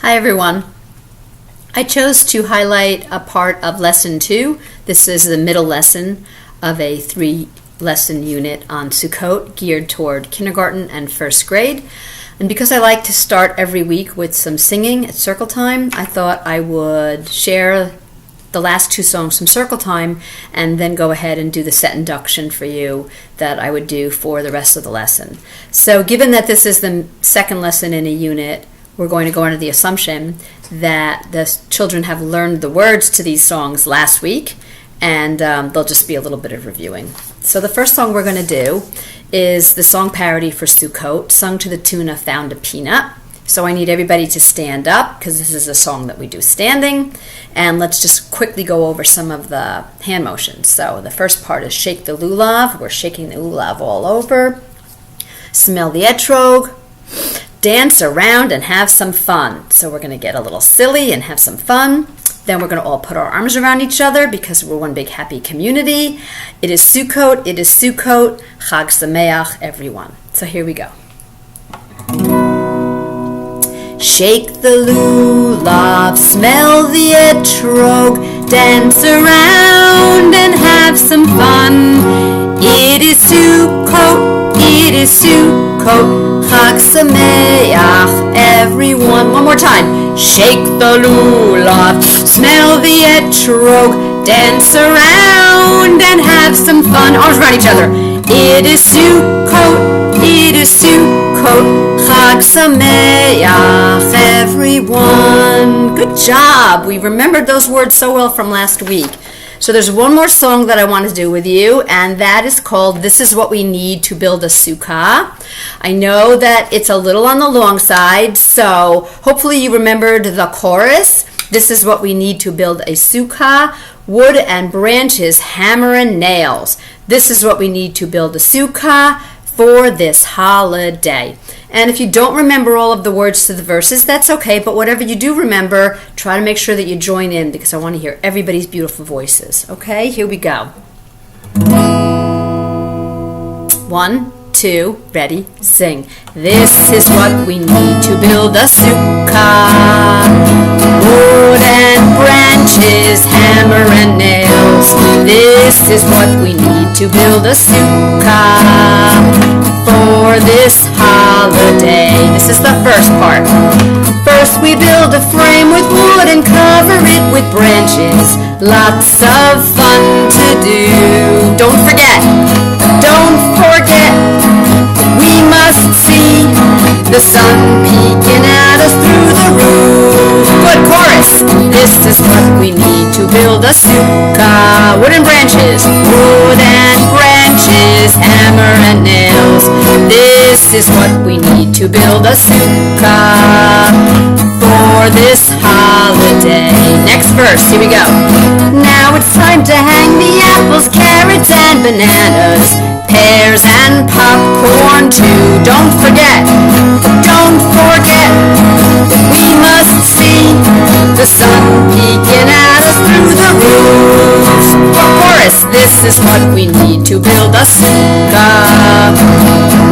Hi everyone. I chose to highlight a part of Lesson 2. This is the middle lesson of a 3-lesson unit on Sukkot geared toward kindergarten and first grade. And because I like to start every week with some singing at circle time, I thought I would share the last 2 songs from circle time and then go ahead and do the set induction for you that I would do for the rest of the lesson. So given that this is the second lesson in a unit, we're going to go under the assumption that the children have learned the words to these songs last week, and there'll just be a little bit of reviewing. So the first song we're going to do is the song parody for Sukkot, sung to the tune of Found a Peanut. So I need everybody to stand up because this is a song that we do standing, and let's just quickly go over some of the hand motions. So the first part is shake the lulav. We're shaking the lulav all over. Smell the etrog. Dance around and have some fun. So we're going to get a little silly and have some fun. Then we're going to all put our arms around each other because we're one big happy community. It is Sukkot, it is Sukkot, Chag Sameach, everyone. So here we go. Shake the lulav, smell the etrog, dance around and have some fun. It is Sukkot, it is Sukkot, Chag Sameach, everyone. One more time. Shake the lulav, smell the etrog, dance around and have some fun. Arms around each other. It is Sukkot, it is Sukkot, Chag Sameach, everyone. Good job. We remembered those words so well from last week. So there's one more song that I want to do with you, and that is called This Is What We Need to Build a Sukkah. I know that it's a little on the long side, so hopefully you remembered the chorus. This is what we need to build a sukkah, wood and branches, hammer and nails. This is what we need to build a sukkah for this holiday. And if you don't remember all of the words to the verses, that's okay, but whatever you do remember, try to make sure that you join in because I want to hear everybody's beautiful voices. Okay, here we go. 1, 2, ready, sing. This is what we need to build a sukkah. Wood and branches, hammer and nails. This is what we need to build a sukkah for this holiday. This is the first part. First we build a frame with wood and cover it with branches. Lots of fun to do. Don't forget, we must see the sun peeking at us through the roof. Good chorus. This is what we need to build a sukkah. Wood and branches, hammer and nails. This is what we need to build a sukkah for this holiday. Next verse, here we go. Now it's time to hang the apples, carrots and bananas, pears and popcorn too. Don't forget, we must see the sun peeking at us through the roof. Chorus, this is what we need to build a sukkah.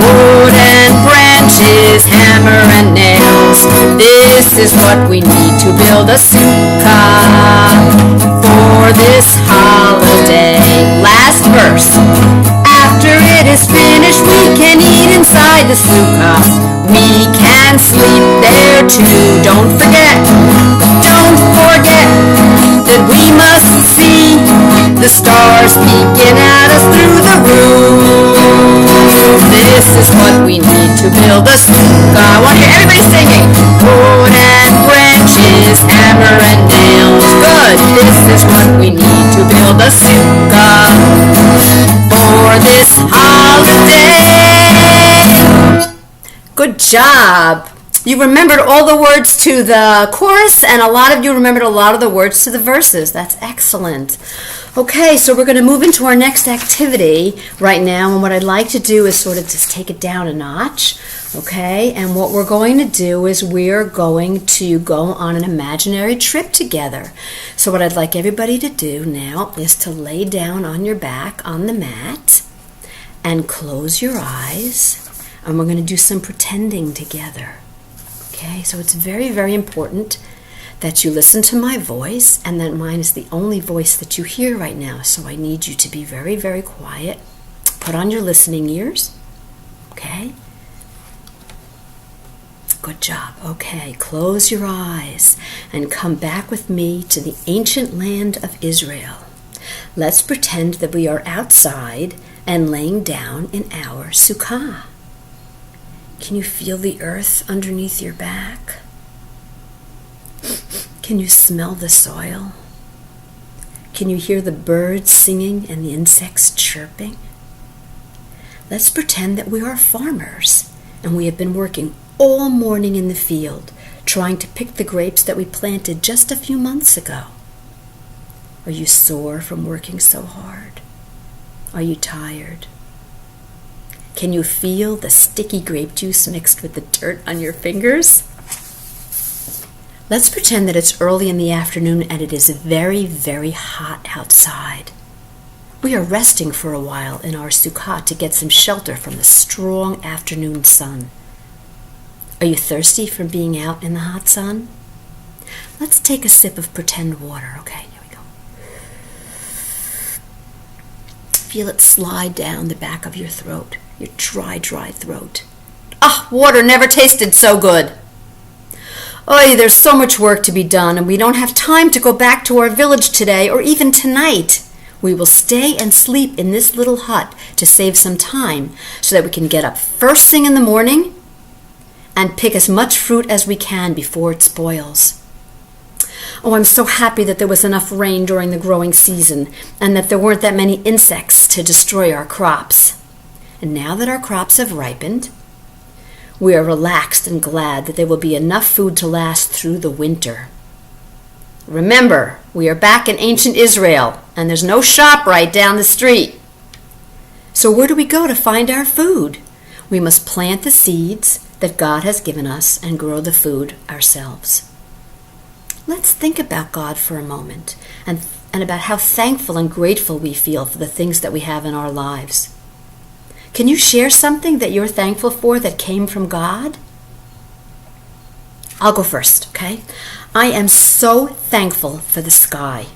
Wood and branches, hammer and nails. This is what we need to build a sukkah for this holiday. Last verse. After it is finished, we can eat inside the sukkah. We can sleep there too. Don't forget that we must see the stars peeking at us through the roof. This is what we need to build a sukkah. I want to hear everybody singing. Wood and branches, hammer and nails. Good. This is what we need to build a sukkah for this holiday. Good job. You remembered all the words to the chorus, and a lot of you remembered a lot of the words to the verses. That's excellent. Okay, so we're going to move into our next activity right now, and what I'd like to do is sort of just take it down a notch, okay? And what we're going to do is we're going to go on an imaginary trip together. So what I'd like everybody to do now is to lay down on your back on the mat and close your eyes, and we're going to do some pretending together. Okay, so it's very, very important that you listen to my voice, and that mine is the only voice that you hear right now. So I need you to be very, very quiet. Put on your listening ears. Okay? Good job. Okay, close your eyes and come back with me to the ancient land of Israel. Let's pretend that we are outside and laying down in our sukkah. Can you feel the earth underneath your back? Can you smell the soil? Can you hear the birds singing and the insects chirping? Let's pretend that we are farmers and we have been working all morning in the field trying to pick the grapes that we planted just a few months ago. Are you sore from working so hard? Are you tired? Can you feel the sticky grape juice mixed with the dirt on your fingers? Let's pretend that it's early in the afternoon and it is very, very hot outside. We are resting for a while in our sukkah to get some shelter from the strong afternoon sun. Are you thirsty from being out in the hot sun? Let's take a sip of pretend water. Okay, here we go. Feel it slide down the back of your throat, your dry, dry throat. Ah, water never tasted so good. Oy, there's so much work to be done, and we don't have time to go back to our village today or even tonight. We will stay and sleep in this little hut to save some time so that we can get up first thing in the morning and pick as much fruit as we can before it spoils. Oh, I'm so happy that there was enough rain during the growing season and that there weren't that many insects to destroy our crops. And now that our crops have ripened, we are relaxed and glad that there will be enough food to last through the winter. Remember, we are back in ancient Israel, and there's no shop right down the street. So where do we go to find our food? We must plant the seeds that God has given us and grow the food ourselves. Let's think about God for a moment and about how thankful and grateful we feel for the things that we have in our lives. Can you share something that you're thankful for that came from God? I'll go first, okay? I am so thankful for the sky.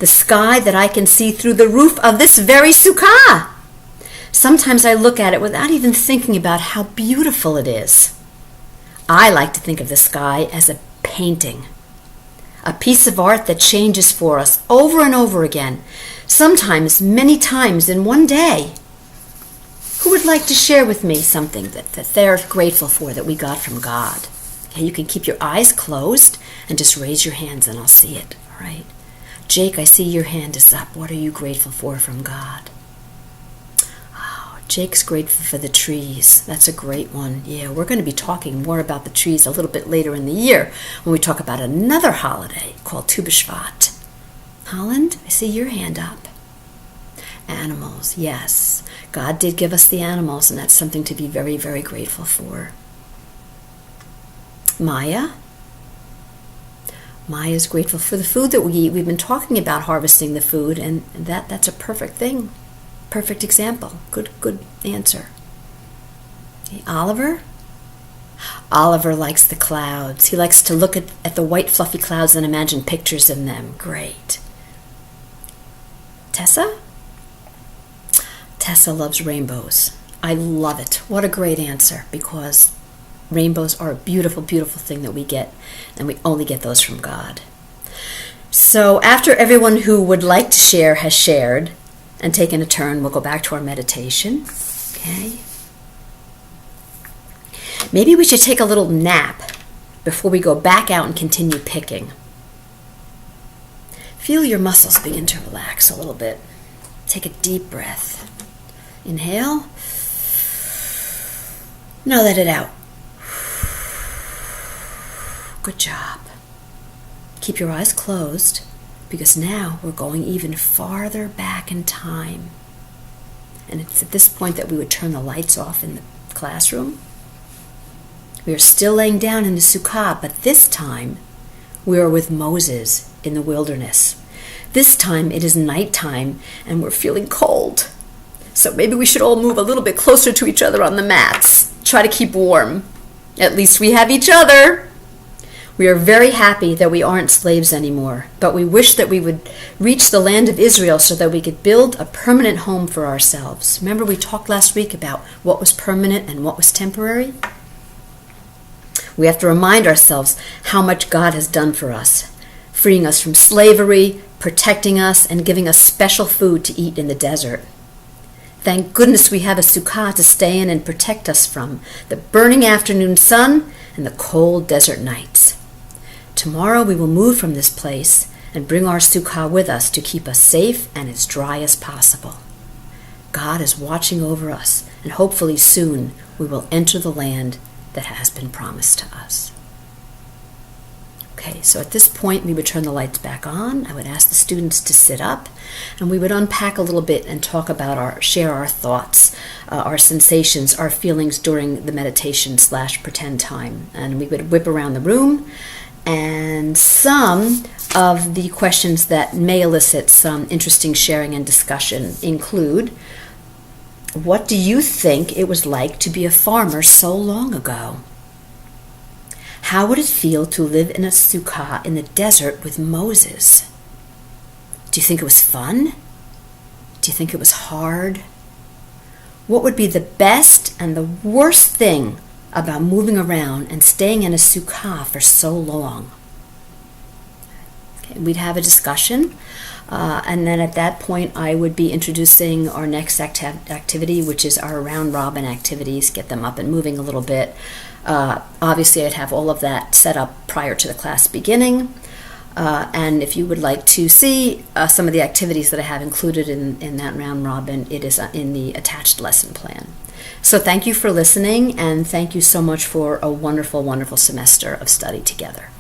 The sky that I can see through the roof of this very sukkah. Sometimes I look at it without even thinking about how beautiful it is. I like to think of the sky as a painting, a piece of art that changes for us over and over again, sometimes many times in one day. Who would like to share with me something that they're grateful for that we got from God? Okay, you can keep your eyes closed and just raise your hands and I'll see it, all right? Jake, I see your hand is up. What are you grateful for from God? Oh, Jake's grateful for the trees. That's a great one. Yeah, we're going to be talking more about the trees a little bit later in the year when we talk about another holiday called Tu B'Shvat. Holland, I see your hand up. Animals, yes. God did give us the animals, and that's something to be very, very grateful for. Maya? Maya's grateful for the food that we eat. We've been talking about harvesting the food, and that's a perfect thing. Perfect example. Good answer. Okay, Oliver? Oliver likes the clouds. He likes to look at the white fluffy clouds and imagine pictures in them. Great. Tessa? Tessa loves rainbows. I love it. What a great answer, because rainbows are a beautiful, beautiful thing that we get, and we only get those from God. So after everyone who would like to share has shared and taken a turn, we'll go back to our meditation. Okay. Maybe we should take a little nap before we go back out and continue picking. Feel your muscles begin to relax a little bit. Take a deep breath. Inhale. Now let it out. Good job. Keep your eyes closed, because now we're going even farther back in time. And it's at this point that we would turn the lights off in the classroom. We are still laying down in the sukkah, but this time we are with Moses in the wilderness. This time it is nighttime and we're feeling cold. So maybe we should all move a little bit closer to each other on the mats. Try to keep warm. At least we have each other. We are very happy that we aren't slaves anymore, but we wish that we would reach the land of Israel so that we could build a permanent home for ourselves. Remember we talked last week about what was permanent and what was temporary? We have to remind ourselves how much God has done for us, freeing us from slavery, protecting us, and giving us special food to eat in the desert. Thank goodness we have a Sukkot to stay in and protect us from the burning afternoon sun and the cold desert nights. Tomorrow we will move from this place and bring our Sukkah with us to keep us safe and as dry as possible. God is watching over us, and hopefully soon we will enter the land that has been promised to us. Okay, so at this point we would turn the lights back on. I would ask the students to sit up, and we would unpack a little bit and talk about share our thoughts, our sensations, our feelings during the meditation/pretend time. And we would whip around the room, and some of the questions that may elicit some interesting sharing and discussion include, what do you think it was like to be a farmer so long ago? How would it feel to live in a sukkah in the desert with Moses? Do you think it was fun? Do you think it was hard? What would be the best and the worst thing about moving around and staying in a sukkah for so long? Okay, we'd have a discussion, and then at that point I would be introducing our next activity, which is our round robin activities, get them up and moving a little bit. Obviously I'd have all of that set up prior to the class beginning, and if you would like to see some of the activities that I have included in that round robin, it is in the attached lesson plan. So thank you for listening, and thank you so much for a wonderful, wonderful semester of study together.